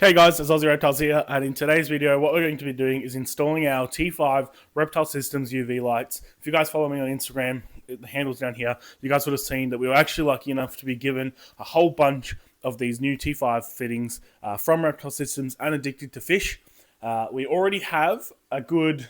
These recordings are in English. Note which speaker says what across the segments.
Speaker 1: Hey guys, it's Aussie Reptiles here, and in today's video what we're going to be doing is installing our T5 Reptile Systems UV lights. If you guys follow me on Instagram, the handle's down here, you guys would have seen that we were actually lucky enough to be given a whole bunch of these new T5 fittings from Reptile Systems and Addicted to Fish. We already have a good...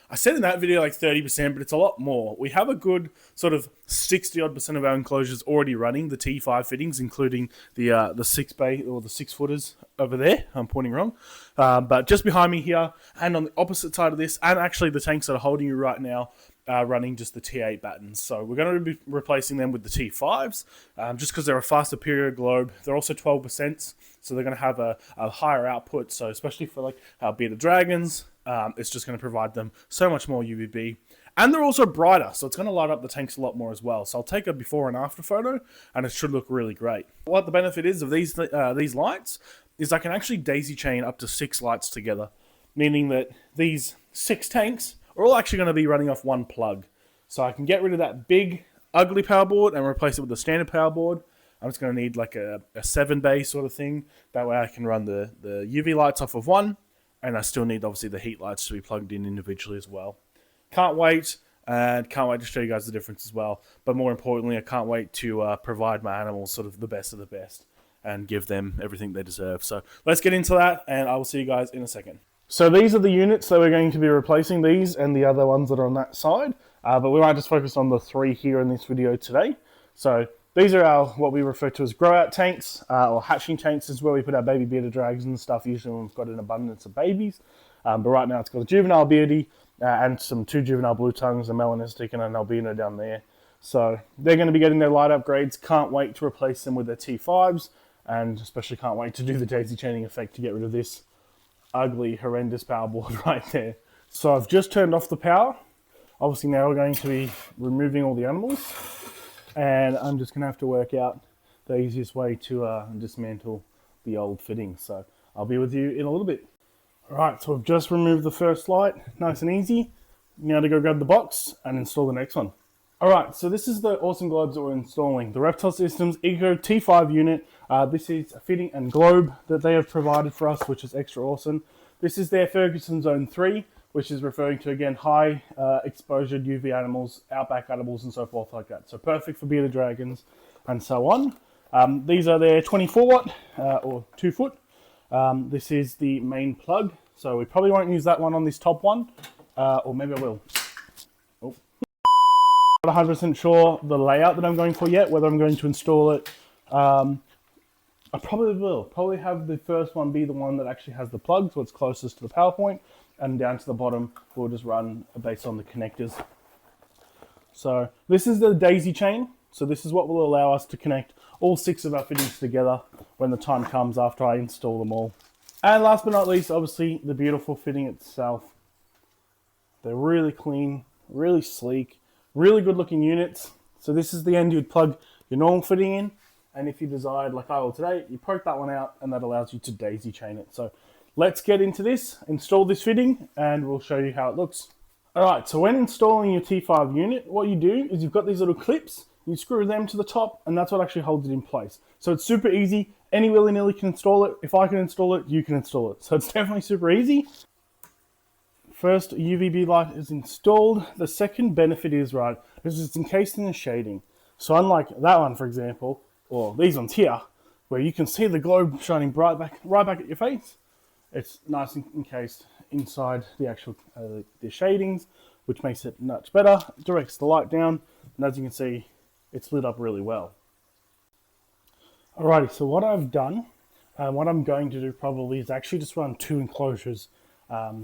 Speaker 1: I said in that video like 30%, but it's a lot more. We have a good sort of 60-odd% of our enclosures already running the T5 fittings, including the 6 bay or the 6 footers over there. I'm pointing wrong. But just behind me here and on the opposite side of this, and actually the tanks that are holding you right now, running just the T8 battens. So we're going to be replacing them with the T5s, just because they're a far superior globe. They're also 12%, so they're going to have a higher output. So especially for like our bearded dragons, it's just going to provide them so much more UVB. And they're also brighter, so it's going to light up the tanks a lot more as well. So I'll take a before and after photo, and it should look really great. What the benefit is of these lights is I can actually daisy chain up to 6 lights together, meaning that these 6 tanks are all actually going to be running off one plug. So I can get rid of that big, ugly power board and replace it with a standard power board. I'm just going to need like a 7 bay sort of thing. That way I can run the UV lights off of one, and I still need obviously the heat lights to be plugged in individually as well. Can't wait, and can't wait to show you guys the difference as well. But more importantly, I can't wait to provide my animals sort of the best of the best and give them everything they deserve. So let's get into that, and I will see you guys in a second. So these are the units that we're going to be replacing, these and the other ones that are on that side. But we might just focus on the 3 here in this video today. So these are our, what we refer to as grow-out tanks, or hatching tanks. This is where we put our baby bearded dragons and stuff, usually when we've got an abundance of babies. But right now it's got a juvenile beardy, and some 2 juvenile blue tongues, a melanistic and an albino down there. So they're going to be getting their light upgrades. Can't wait to replace them with their T5s, and especially can't wait to do the daisy chaining effect to get rid of this ugly, horrendous power board right there. So I've just turned off the power. Obviously now we're going to be removing all the animals, and I'm just going to have to work out the easiest way to dismantle the old fittings. So I'll be with you in a little bit. Alright, so I've just removed the first light, nice and easy. Now to go grab the box and install the next one. Alright, so this is the awesome globes that we're installing. The Reptile Systems Eco T5 unit. This is a fitting and globe that they have provided for us, which is extra awesome. This is their Ferguson Zone 3, which is referring to, again, high exposure UV animals, outback animals and so forth like that. So perfect for bearded dragons and so on. These are their 24 watt or 2 foot. This is the main plug, so we probably won't use that one on this top one, or maybe I will. Oh. Not 100% sure the layout that I'm going for yet, whether I'm going to install it. I probably will. Probably have the first one be the one that actually has the plug, so it's closest to the power point, and down to the bottom we'll just run based on the connectors. So this is the daisy chain, so this is what will allow us to connect all 6 of our fittings together when the time comes after I install them all. And last but not least, obviously, the beautiful fitting itself. They're really clean, really sleek, really good looking units. So this is the end you'd plug your normal fitting in, and if you desired, like I will today, you poke that one out and that allows you to daisy chain it. So let's get into this, install this fitting, and we'll show you how it looks. Alright, so when installing your T5 unit, what you do is you've got these little clips. You screw them to the top, and that's what actually holds it in place. So it's super easy. Any willy-nilly can install it. If I can install it, you can install it. So it's definitely super easy. First UVB light is installed. The second benefit is, right, is it's encased in the shading. So unlike that one, for example, or these ones here, where you can see the globe shining right back at your face, it's nice and encased inside the actual the shadings, which makes it much better. It directs the light down, and as you can see, it's lit up really well. Alrighty, so what I've done, what I'm going to do probably is actually just run 2 enclosures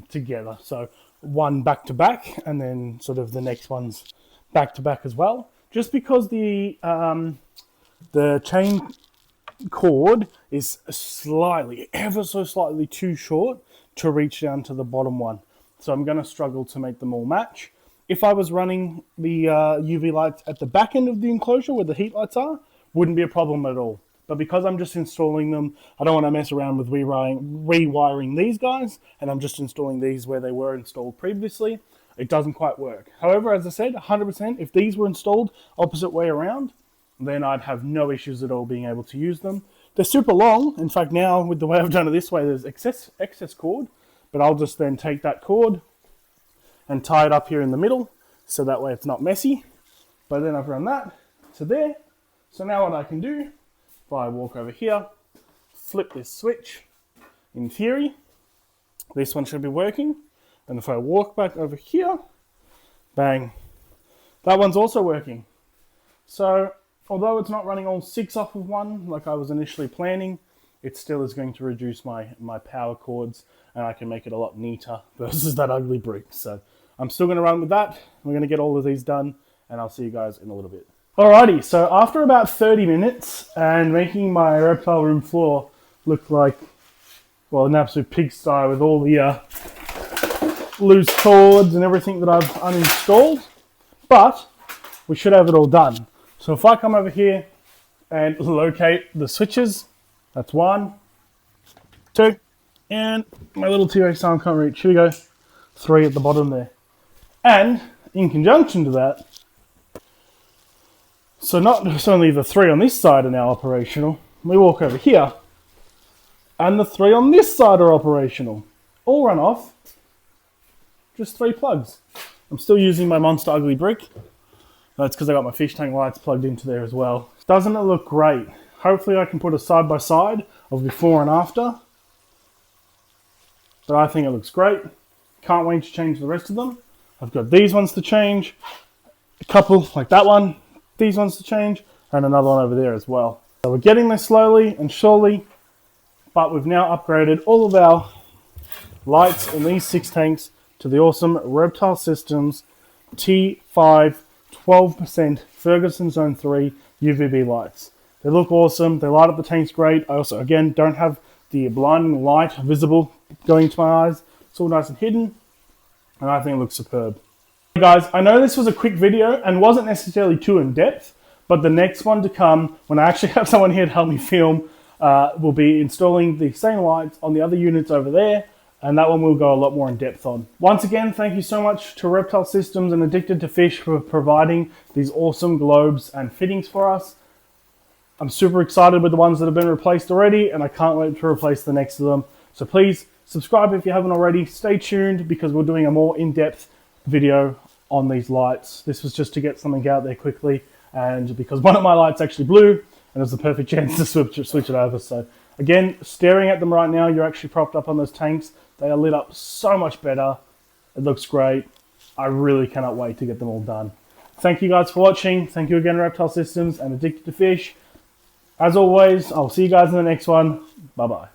Speaker 1: together. So one back to back, and then sort of the next one's back to back as well. Just because the chain cord is slightly, ever so slightly too short to reach down to the bottom one. So I'm going to struggle to make them all match. If I was running the UV lights at the back end of the enclosure where the heat lights are, wouldn't be a problem at all. But because I'm just installing them, I don't want to mess around with rewiring these guys, and I'm just installing these where they were installed previously. It doesn't quite work. However, as I said, 100%, if these were installed opposite way around, then I'd have no issues at all being able to use them. they're super long. In fact, now with the way I've done it this way, there's excess cord, but I'll just then take that cord and tie it up here in the middle, so that way it's not messy. But then I've run that to there. So now what I can do, if I walk over here, flip this switch, in theory, this one should be working. And if I walk back over here, bang, that one's also working. So although it's not running all 6 off of one like I was initially planning, it still is going to reduce my power cords, and I can make it a lot neater versus that ugly brick. So I'm still going to run with that. We're going to get all of these done, and I'll see you guys in a little bit. Alrighty, so after about 30 minutes and making my reptile room floor look like, well, an absolute pigsty with all the loose cords and everything that I've uninstalled, but we should have it all done. So if I come over here and locate the switches, that's 1, 2, and my little T-Rex arm can't reach. Here we go, 3 at the bottom there. And in conjunction to that, so not only the 3 on this side are now operational, we walk over here, and the 3 on this side are operational. All run off, just 3 plugs. I'm still using my Monster Ugly brick. That's because I got my fish tank lights plugged into there as well. Doesn't it look great? Hopefully I can put a side by side of before and after. But I think it looks great. Can't wait to change the rest of them. I've got these ones to change, a couple like that one, these ones to change, and another one over there as well. So we're getting there slowly and surely, but we've now upgraded all of our lights in these 6 tanks to the awesome Reptile Systems T5 12% Ferguson Zone 3 UVB lights. They look awesome, they light up the tanks great. I also, again, don't have the blinding light visible going into my eyes. It's all nice and hidden, and I think it looks superb. Hey guys, I know this was a quick video and wasn't necessarily too in-depth, but the next one to come, when I actually have someone here to help me film, will be installing the same lights on the other units over there, and that one will go a lot more in depth on. Once again, thank you so much to Reptile Systems and Addicted to Fish for providing these awesome globes and fittings for us. I'm super excited with the ones that have been replaced already, and I can't wait to replace the next of them. So please subscribe if you haven't already. Stay tuned because we're doing a more in-depth video on these lights. This was just to get something out there quickly, and because one of my lights actually blew, and it was the perfect chance to switch it over. So again, staring at them right now, you're actually propped up on those tanks. They are lit up so much better. It looks great. I really cannot wait to get them all done. Thank you guys for watching. Thank you again, Reptile Systems and Addicted to Fish. As always, I'll see you guys in the next one. Bye-bye.